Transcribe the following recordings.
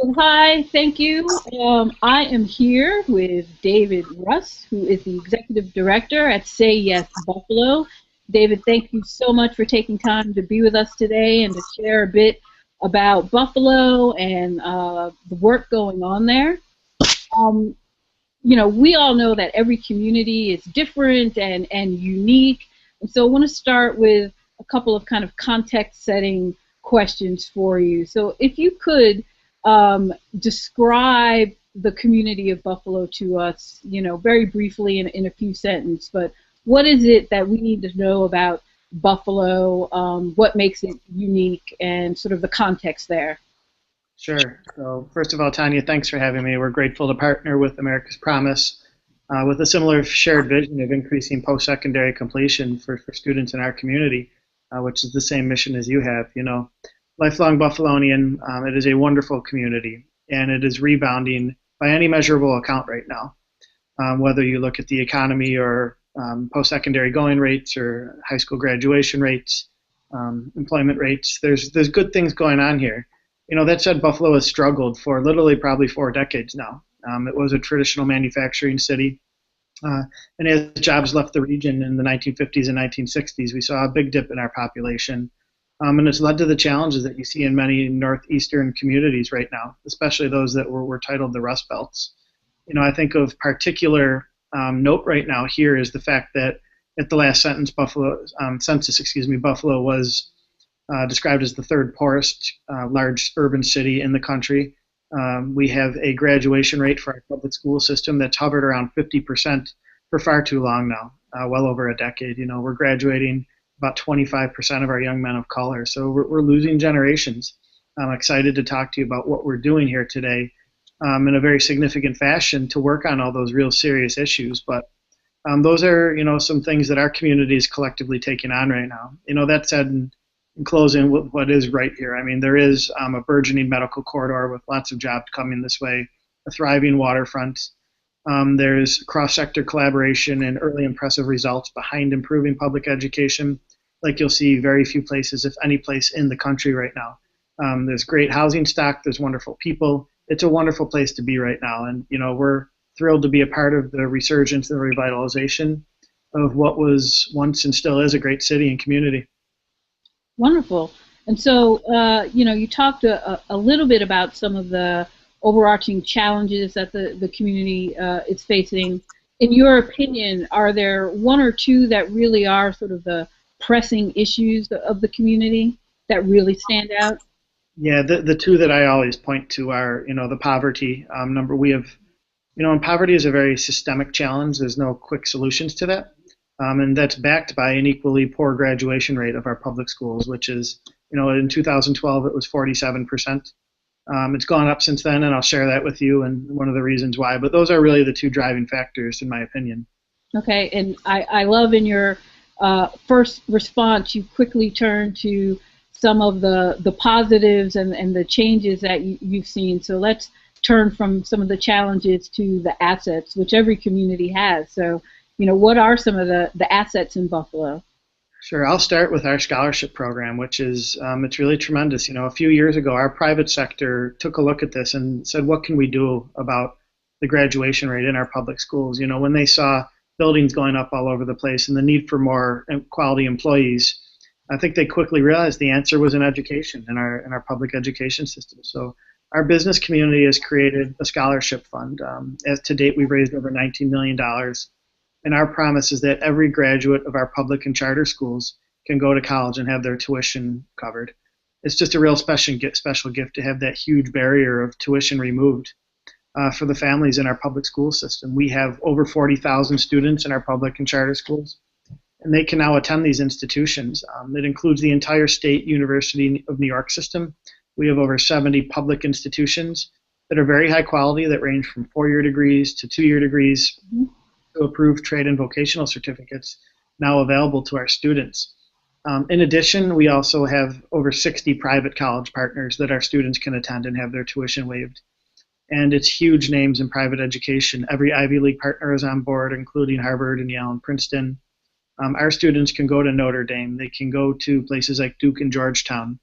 Well, hi, thank you. I am here with David Russ, who is the Executive Director at Say Yes Buffalo. David, thank you so much for taking time to be with us today and to share a bit about Buffalo and the work going on there. Um, we all know that every community is different and unique. And so I want to start with a couple of kind of context setting questions for you. So if you could describe the community of Buffalo to us, very briefly in a few sentences, but what is it that we need to know about Buffalo, what makes it unique, and sort of the context there? Sure. So first of all, Tanya, thanks for having me. We're grateful to partner with America's Promise with a similar shared vision of increasing post-secondary completion for students in our community, which is the same mission as you have. Lifelong Buffalonian, it is a wonderful community, and it is rebounding by any measurable account right now. Whether you look at the economy or post-secondary going rates or high school graduation rates, employment rates, there's good things going on here. That said, Buffalo has struggled for literally probably 4 decades now. It was a traditional manufacturing city. And as jobs left the region in the 1950s and 1960s, we saw a big dip in our population. And it's led to the challenges that you see in many northeastern communities right now, especially those that were titled the Rust Belts. I think of particular note right now here is the fact that at the last census, Buffalo was described as the third poorest large urban city in the country. We have a graduation rate for our public school system that's hovered around 50% for far too long now, well over a decade. We're graduating about 25% of our young men of color, so we're losing generations. I'm excited to talk to you about what we're doing here today in a very significant fashion to work on all those real serious issues. But those are, some things that our community is collectively taking on right now. That said, in closing, what is right here? I mean, there is a burgeoning medical corridor with lots of jobs coming this way, a thriving waterfront. There's cross-sector collaboration and early impressive results behind improving public education, like you'll see very few places, if any place in the country right now. There's great housing stock. There's wonderful people. It's a wonderful place to be right now. And, we're thrilled to be a part of the resurgence and revitalization of what was once and still is a great city and community. Wonderful. And so, you talked a little bit about some of the overarching challenges that the community is facing. In your opinion, are there one or two that really are sort of the pressing issues of the community that really stand out? Yeah, the two that I always point to are, the poverty number. We have, and poverty is a very systemic challenge. There's no quick solutions to that. And that's backed by an equally poor graduation rate of our public schools, which is, in 2012 it was 47%. It's gone up since then, and I'll share that with you and one of the reasons why. But those are really the two driving factors, in my opinion. Okay, and I love in your first response, you quickly turn to some of the positives and the changes that you've seen. So let's turn from some of the challenges to the assets, which every community has. So, what are some of the assets in Buffalo? Sure. I'll start with our scholarship program, which is it's really tremendous. A few years ago, our private sector took a look at this and said, what can we do about the graduation rate in our public schools? When they saw buildings going up all over the place and the need for more quality employees, I think they quickly realized the answer was in education, in our public education system. So our business community has created a scholarship fund. As to date, we've raised over $19 million. And our promise is that every graduate of our public and charter schools can go to college and have their tuition covered. It's just a real special gift to have that huge barrier of tuition removed for the families in our public school system. We have over 40,000 students in our public and charter schools, and they can now attend these institutions. It includes the entire State University of New York system. We have over 70 public institutions that are very high quality, that range from 4-year degrees to 2-year degrees. To approved trade and vocational certificates now available to our students. In addition, we also have over 60 private college partners that our students can attend and have their tuition waived. And it's huge names in private education. Every Ivy League partner is on board, including Harvard and Yale and Princeton. Our students can go to Notre Dame. They can go to places like Duke and Georgetown.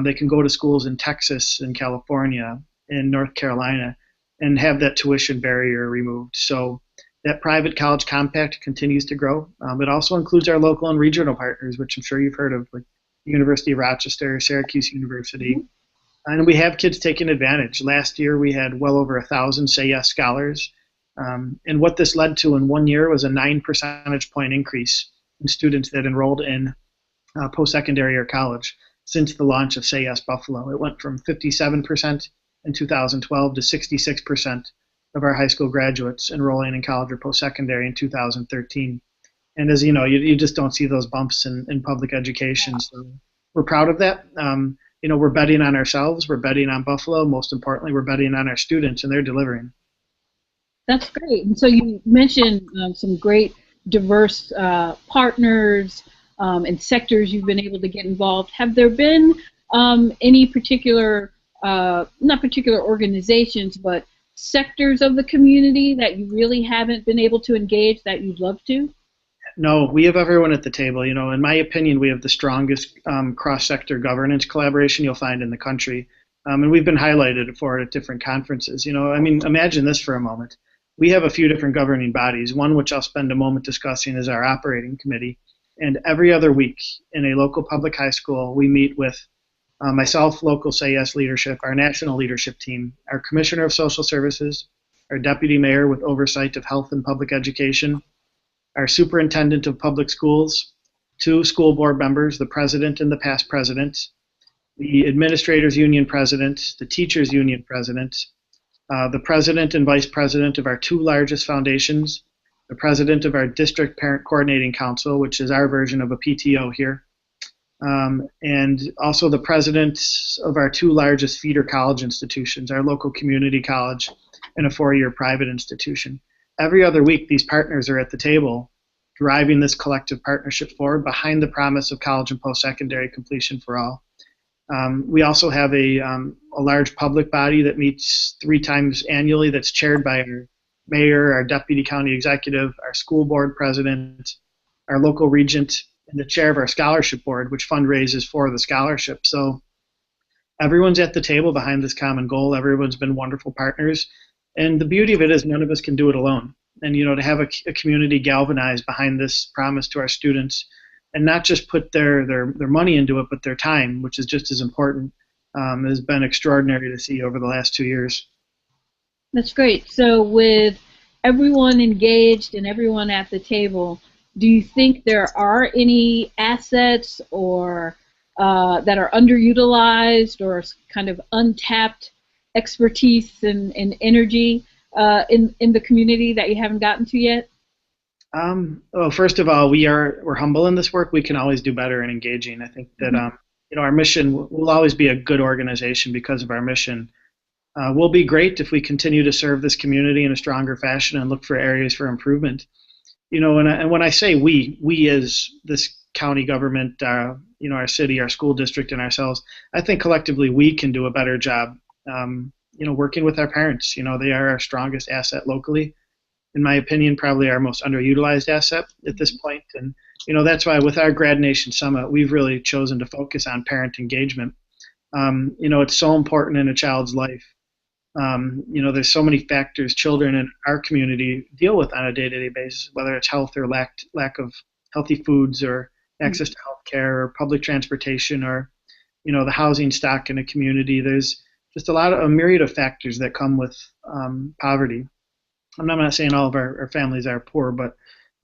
They can go to schools in Texas and California, in North Carolina and have that tuition barrier removed. So that private college compact continues to grow. It also includes our local and regional partners, which I'm sure you've heard of, like the University of Rochester, Syracuse University. Mm-hmm. And we have kids taking advantage. Last year, we had well over 1,000 Say Yes scholars. And what this led to in 1 year was a 9 percentage point increase in students that enrolled in post-secondary or college since the launch of Say Yes Buffalo. It went from 57% in 2012 to 66% of our high school graduates enrolling in college or post-secondary in 2013. And as you know, you just don't see those bumps in public education. So we're proud of that. We're betting on ourselves, we're betting on Buffalo. Most importantly, we're betting on our students, and they're delivering. That's great. And so you mentioned some great diverse partners and sectors you've been able to get involved. Have there been any particular, not particular organizations, but sectors of the community that you really haven't been able to engage that you'd love to? No, we have everyone at the table. In my opinion, we have the strongest cross-sector governance collaboration you'll find in the country. And we've been highlighted for it at different conferences. Imagine this for a moment. We have a few different governing bodies. One, which I'll spend a moment discussing, is our operating committee. And every other week in a local public high school, we meet with myself, local Say Yes leadership, our national leadership team, our commissioner of social services, our deputy mayor with oversight of health and public education, our superintendent of public schools, 2 school board members, the president and the past president, the administrators union president, the teachers union president, the president and vice president of our 2 largest foundations, the president of our district parent coordinating council, which is our version of a PTO here, and also the presidents of our 2 largest feeder college institutions, our local community college and a 4-year private institution. Every other week, these partners are at the table driving this collective partnership forward behind the promise of college and post-secondary completion for all. We also have a large public body that meets 3 times annually that's chaired by our mayor, our deputy county executive, our school board president, our local regent, and the chair of our scholarship board, which fundraises for the scholarship. So everyone's at the table behind this common goal. Everyone's been wonderful partners. And the beauty of it is none of us can do it alone. And, to have a community galvanized behind this promise to our students and not just put their money into it, but their time, which is just as important, has been extraordinary to see over the last 2 years. That's great. So with everyone engaged and everyone at the table, do you think there are any assets or that are underutilized or kind of untapped expertise and energy in the community that you haven't gotten to yet? Well, first of all, we're humble in this work. We can always do better in engaging. I think that our mission will always be a good organization because of our mission. We'll be great if we continue to serve this community in a stronger fashion and look for areas for improvement. And when I say we as this county government, our city, our school district, and ourselves, I think collectively we can do a better job. Working with our parents. They are our strongest asset locally. In my opinion, probably our most underutilized asset at this point. And, that's why with our Grad Nation Summit, we've really chosen to focus on parent engagement. It's so important in a child's life. There's so many factors children in our community deal with on a day-to-day basis, whether it's health or lack of healthy foods or access to health care or public transportation or, the housing stock in a community. There's just a myriad of factors that come with poverty. I'm not saying all of our families are poor, but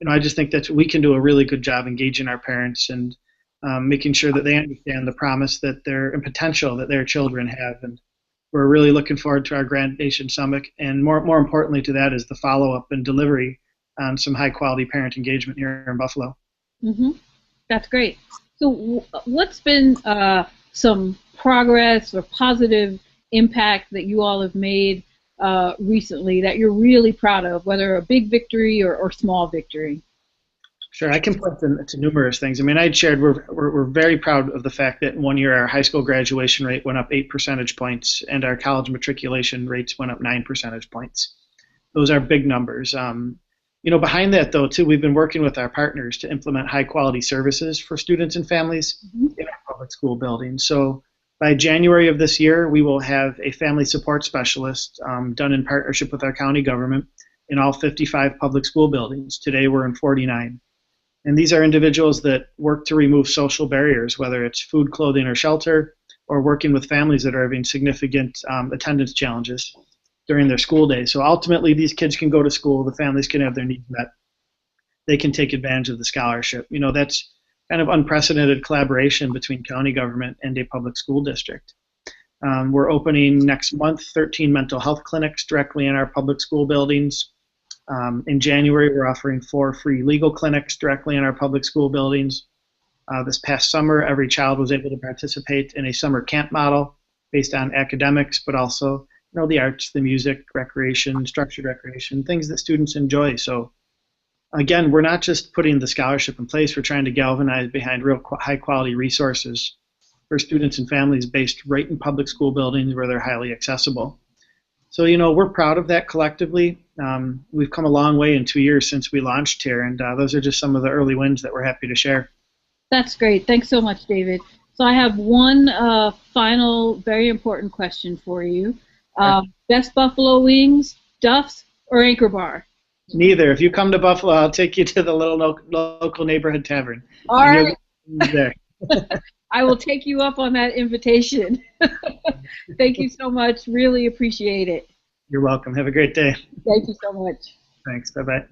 I just think that we can do a really good job engaging our parents and making sure that they understand the promise and potential that their children have. And we're really looking forward to our Grad Nation Summit, and more importantly to that is the follow-up and delivery on some high-quality parent engagement here in Buffalo. Mm-hmm. That's great. So what's been some progress or positive impact that you all have made recently that you're really proud of, whether a big victory or small victory? Sure, I can point to numerous things. I'd shared we're very proud of the fact that in 1 year our high school graduation rate went up 8 percentage points and our college matriculation rates went up 9 percentage points. Those are big numbers. Behind that though too, we've been working with our partners to implement high quality services for students and families in our public school buildings. So By January of this year, we will have a family support specialist done in partnership with our county government in all 55 public school buildings. Today we're in 49. And these are individuals that work to remove social barriers, whether it's food, clothing, or shelter, or working with families that are having significant attendance challenges during their school day. So ultimately, these kids can go to school, the families can have their needs met, they can take advantage of the scholarship. You know, that's kind of unprecedented collaboration between county government and a public school district. We're opening next month 13 mental health clinics directly in our public school buildings. In January, we're offering 4 free legal clinics directly in our public school buildings. This past summer, every child was able to participate in a summer camp model based on academics, but also, you know, the arts, the music, recreation, structured recreation, things that students enjoy. So again, we're not just putting the scholarship in place, we're trying to galvanize behind real high quality resources for students and families based right in public school buildings where they're highly accessible. So, you know, we're proud of that collectively. We've come a long way in 2 years since we launched here, and those are just some of the early wins that we're happy to share. That's great. Thanks so much, David. So I have one final, very important question for you. Best buffalo wings, Duff's or Anchor Bar? Neither. If you come to Buffalo, I'll take you to the little local neighborhood tavern. All right. There. I will take you up on that invitation. Thank you so much. Really appreciate it. You're welcome. Have a great day. Thank you so much. Thanks. Bye-bye.